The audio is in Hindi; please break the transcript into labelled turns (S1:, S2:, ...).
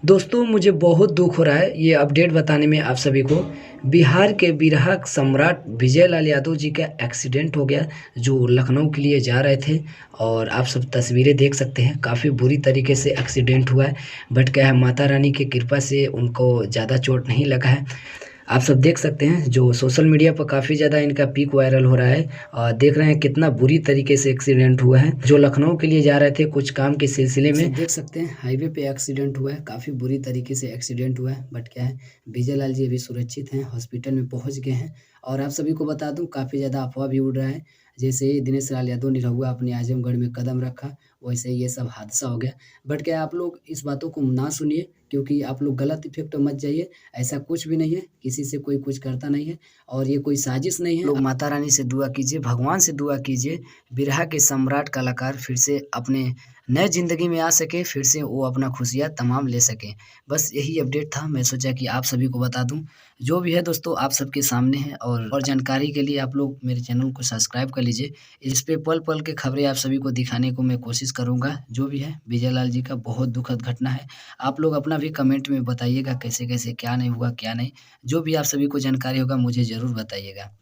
S1: दोस्तों मुझे बहुत दुख हो रहा है ये अपडेट बताने में आप सभी को। बिहार के बिरहा सम्राट विजय लाल यादव जी का एक्सीडेंट हो गया, जो लखनऊ के लिए जा रहे थे। और आप सब तस्वीरें देख सकते हैं, काफ़ी बुरी तरीके से एक्सीडेंट हुआ है। बट क्या है, माता रानी की कृपा से उनको ज़्यादा चोट नहीं लगा है। आप सब देख सकते हैं, जो सोशल मीडिया पर काफ़ी ज़्यादा इनका पीक वायरल हो रहा है। और देख रहे हैं कितना बुरी तरीके से एक्सीडेंट हुआ है। जो लखनऊ के लिए जा रहे थे कुछ काम के सिलसिले में, देख सकते हैं हाईवे पे एक्सीडेंट हुआ है। काफ़ी बुरी तरीके से एक्सीडेंट हुआ है। बट क्या है, विजय लाल जी अभी सुरक्षित हैं, हॉस्पिटल में पहुंच गए हैं। और आप सभी को बता दूं, काफ़ी ज़्यादा अफवाह भी उड़ रहा है। जैसे ही दिनेश लाल यादव निरहुआ अपने आजमगढ़ में कदम रखा, वैसे ही ये सब हादसा हो गया। बट क्या है, आप लोग इस बातों को ना सुनिए, क्योंकि आप लोग गलत इफेक्ट मत जाइए। ऐसा कुछ भी नहीं है, किसी से कोई कुछ करता नहीं है। और ये कोई साजिश नहीं है। लोग माता रानी से दुआ कीजिए, भगवान से दुआ कीजिए, बिरहा के सम्राट कलाकार फिर से अपने नए ज़िंदगी में आ सके, फिर से वो अपना खुशियाँ तमाम ले सकें। बस यही अपडेट था, मैं सोचा कि आप सभी को बता दूँ। जो भी है दोस्तों, आप सबके सामने है। और जानकारी के लिए आप लोग मेरे चैनल को सब्सक्राइब कर लीजिए। इस पे पल-पल के खबरें आप सभी को दिखाने को मैं कोशिश करूँगा। जो भी है, विजय लाल जी का बहुत दुखद घटना है। आप लोग अपना भी कमेंट में बताइएगा कैसे-कैसे, क्या नहीं हुआ, क्या नहीं। जो भी आप सभी को जानकारी होगा मुझे ज़रूर बताइएगा।